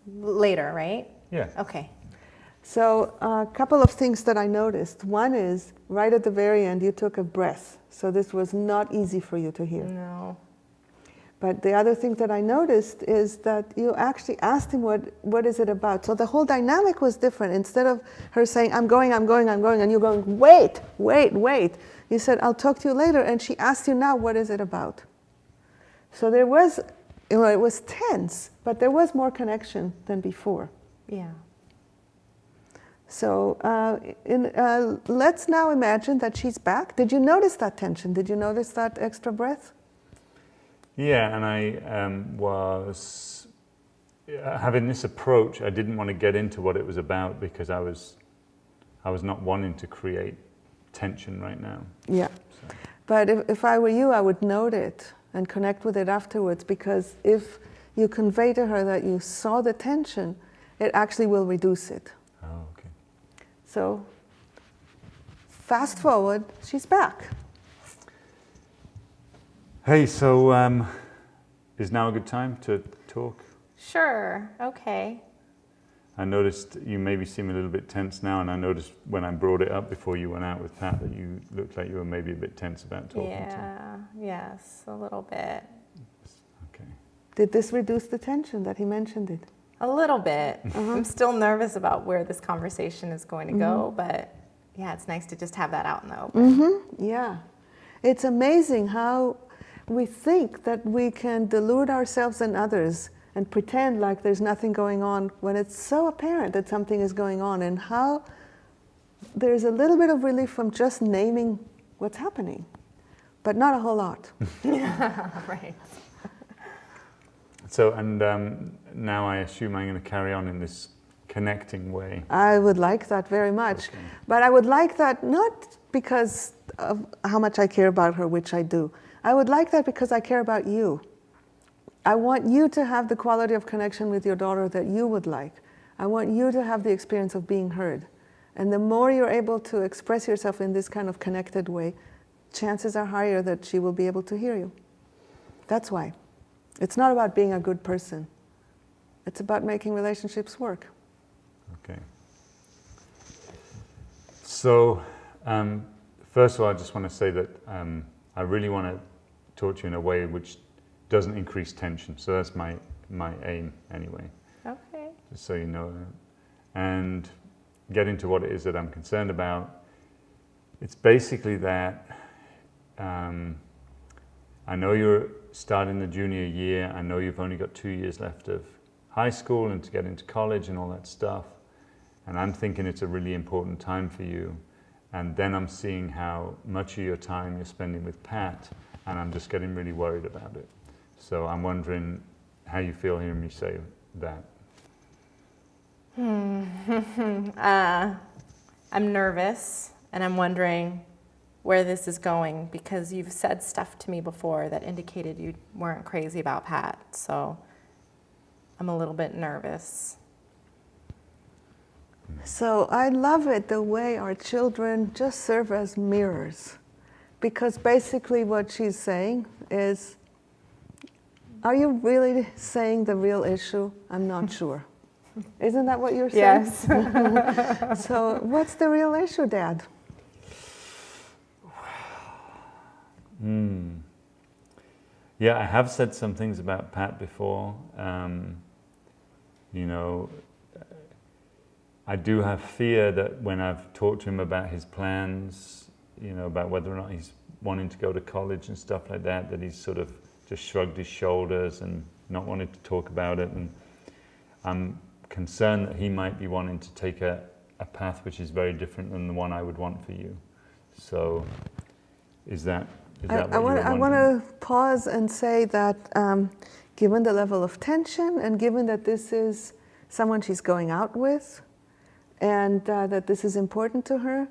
later, right? Yeah. Okay. So a couple of things that I noticed. One is, right at the very end, you took a breath. So this was not easy for you to hear. No. But the other thing that I noticed is that you actually asked him, what is it about? So the whole dynamic was different. Instead of her saying, I'm going, and you going, wait. You said, I'll talk to you later. And she asked you now, what is it about? So there was, it was tense, but there was more connection than before. Yeah. So let's now imagine that she's back. Did you notice that tension? Did you notice that extra breath? Yeah, and I was having this approach. I didn't want to get into what it was about because I was not wanting to create tension right now. Yeah, so. But if I were you, I would note it and connect with it afterwards, because if you convey to her that you saw the tension, it actually will reduce it. Oh, okay. So fast forward, she's back. Hey, so is now a good time to talk? Sure, okay. I noticed you maybe seem a little bit tense now, and I noticed when I brought it up before you went out with Pat that you looked like you were maybe a bit tense about talking to him. Yes, a little bit. Okay. Did this reduce the tension that he mentioned it? A little bit. I'm still nervous about where this conversation is going to go, but yeah, it's nice to just have that out in the open. Yeah. It's amazing how we think that we can delude ourselves and others and pretend like there's nothing going on when it's so apparent that something is going on, and how there's a little bit of relief from just naming what's happening, but not a whole lot. Right. So, and now I assume I'm going to carry on in this connecting way. I would like that very much. Okay. But I would like that not because of how much I care about her, which I do. I would like that because I care about you. I want you to have the quality of connection with your daughter that you would like. I want you to have the experience of being heard. And the more you're able to express yourself in this kind of connected way, chances are higher that she will be able to hear you. That's why. It's not about being a good person. It's about making relationships work. Okay. So, first of all, I just want to say that I really want to talk to you in a way which doesn't increase tension. So that's my aim anyway. Okay. Just so you know. And get into what it is that I'm concerned about. It's basically that I know you're starting the junior year. I know you've only got 2 years left of high school and to get into college and all that stuff. And I'm thinking it's a really important time for you. And then I'm seeing how much of your time you're spending with Pat, and I'm just getting really worried about it. So I'm wondering how you feel hearing me say that. I'm nervous, and I'm wondering where this is going, because you've said stuff to me before that indicated you weren't crazy about Pat. So I'm a little bit nervous. So I love it the way our children just serve as mirrors, because basically what she's saying is, are you really saying the real issue? I'm not sure. Isn't that what you're saying? Yes. So what's the real issue, Dad? Yeah, I have said some things about Pat before. You know, I do have fear that when I've talked to him about his plans, you know, about whether or not he's wanting to go to college and stuff like that, that he's sort of just shrugged his shoulders and not wanted to talk about it. And I'm concerned that he might be wanting to take a path which is very different than the one I would want for you. So is that what I you're want to pause and say that given the level of tension, and given that this is someone she's going out with, and that this is important to her,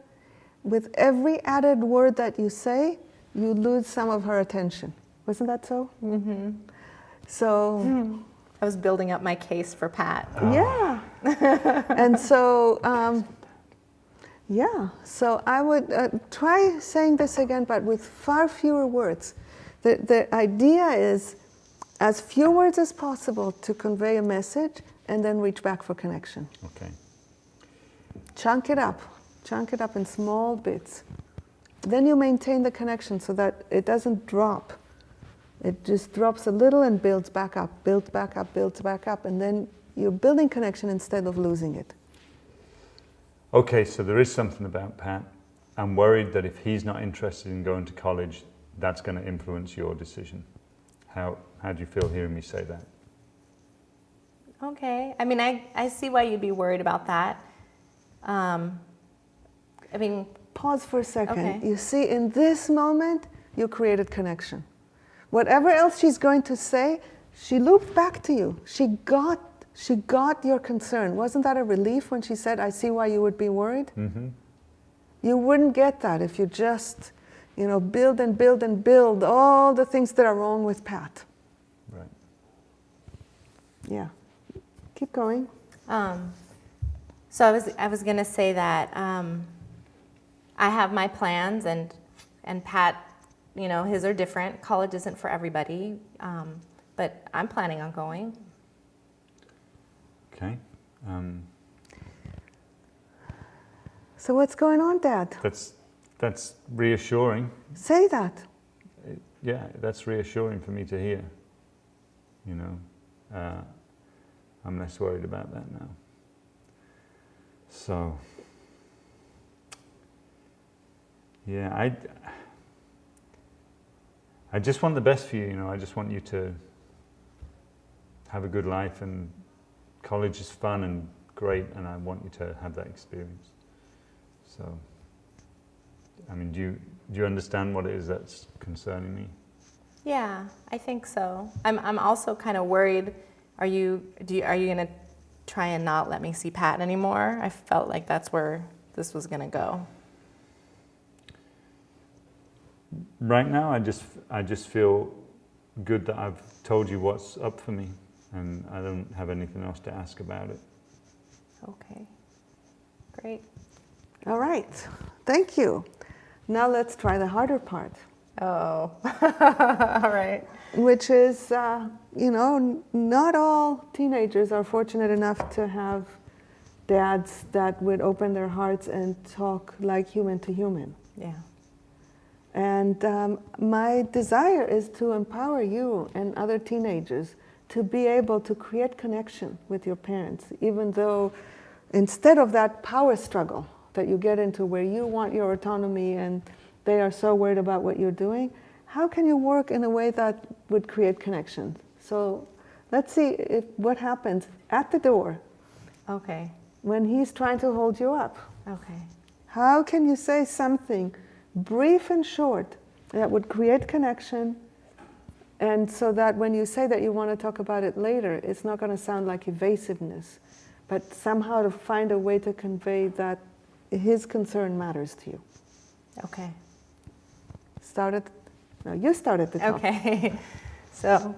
with every added word that you say, you lose some of her attention. Wasn't that so? Mm-hmm. So I was building up my case for Pat. Yeah. And so, so I would try saying this again, but with far fewer words. The idea is as few words as possible to convey a message, and then reach back for connection. Okay. Chunk it up in small bits. Then you maintain the connection so that it doesn't drop. It just drops a little and builds back up, builds back up, builds back up, and then you're building connection instead of losing it. Okay, so there is something about Pat. I'm worried that if he's not interested in going to college, that's going to influence your decision. How do you feel hearing me say that? Okay. I mean, I see why you'd be worried about that. I mean... Pause for a second. Okay. You see, in this moment, you created connection. Whatever else she's going to say, she looped back to you. She got your concern. Wasn't that a relief when she said, I see why you would be worried? Mm-hmm. You wouldn't get that if you just, build and build and build all the things that are wrong with Pat. Right. Yeah. Keep going. So I was going to say that I have my plans, and Pat, his are different. College isn't for everybody, but I'm planning on going. Okay. So what's going on, Dad? That's reassuring. Say that. Yeah, that's reassuring for me to hear. I'm less worried about that now. So, yeah, I just want the best for you. I just want you to have a good life, and college is fun and great, and I want you to have that experience. So, I mean, do you understand what it is that's concerning me? Yeah, I think so. I'm also kind of worried. Are you going to try and not let me see Pat anymore? I felt like that's where this was going to go. Right now, I just feel good that I've told you what's up for me, and I don't have anything else to ask about it. Okay, great. All right. Thank you. Now let's try the harder part. Oh, all right. Which is, not all teenagers are fortunate enough to have dads that would open their hearts and talk like human to human. Yeah. And my desire is to empower you and other teenagers to be able to create connection with your parents, even though instead of that power struggle that you get into where you want your autonomy and they are so worried about what you're doing, how can you work in a way that would create connection? So let's see what happens at the door. Okay. When he's trying to hold you up. Okay. How can you say something brief and short that would create connection, and so that when you say that you want to talk about it later, it's not going to sound like evasiveness, but somehow to find a way to convey that his concern matters to you. Okay. You start at the top. Okay. So,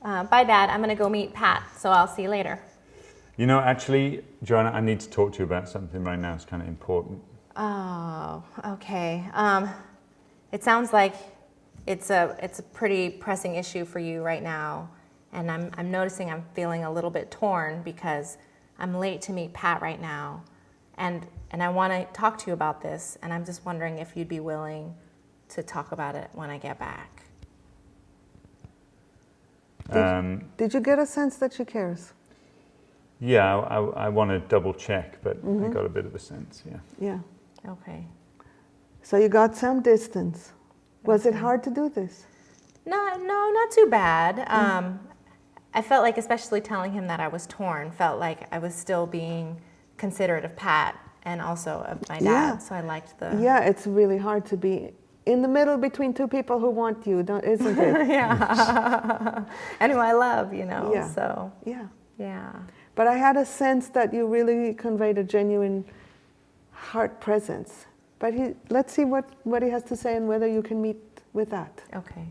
bye, Dad. I'm going to go meet Pat, so I'll see you later. Actually, Joanna, I need to talk to you about something right now. It's kind of important. Oh, okay. It sounds like it's a pretty pressing issue for you right now, and I'm noticing I'm feeling a little bit torn because I'm late to meet Pat right now, and I want to talk to you about this, and I'm just wondering if you'd be willing to talk about it when I get back. Did you get a sense that she cares? Yeah, I want to double check, but I got a bit of a sense, yeah. Yeah. Okay. So you got some distance. Was it hard to do this? No, not too bad. I felt like, especially telling him that I was torn, felt like I was still being considerate of Pat and also of my dad. Yeah. So I liked the... Yeah, it's really hard to be in the middle between two people who want you, isn't it? Yeah. And who I love, Yeah. so... Yeah. Yeah. But I had a sense that you really conveyed a genuine heart presence. But let's see what he has to say and whether you can meet with that. Okay.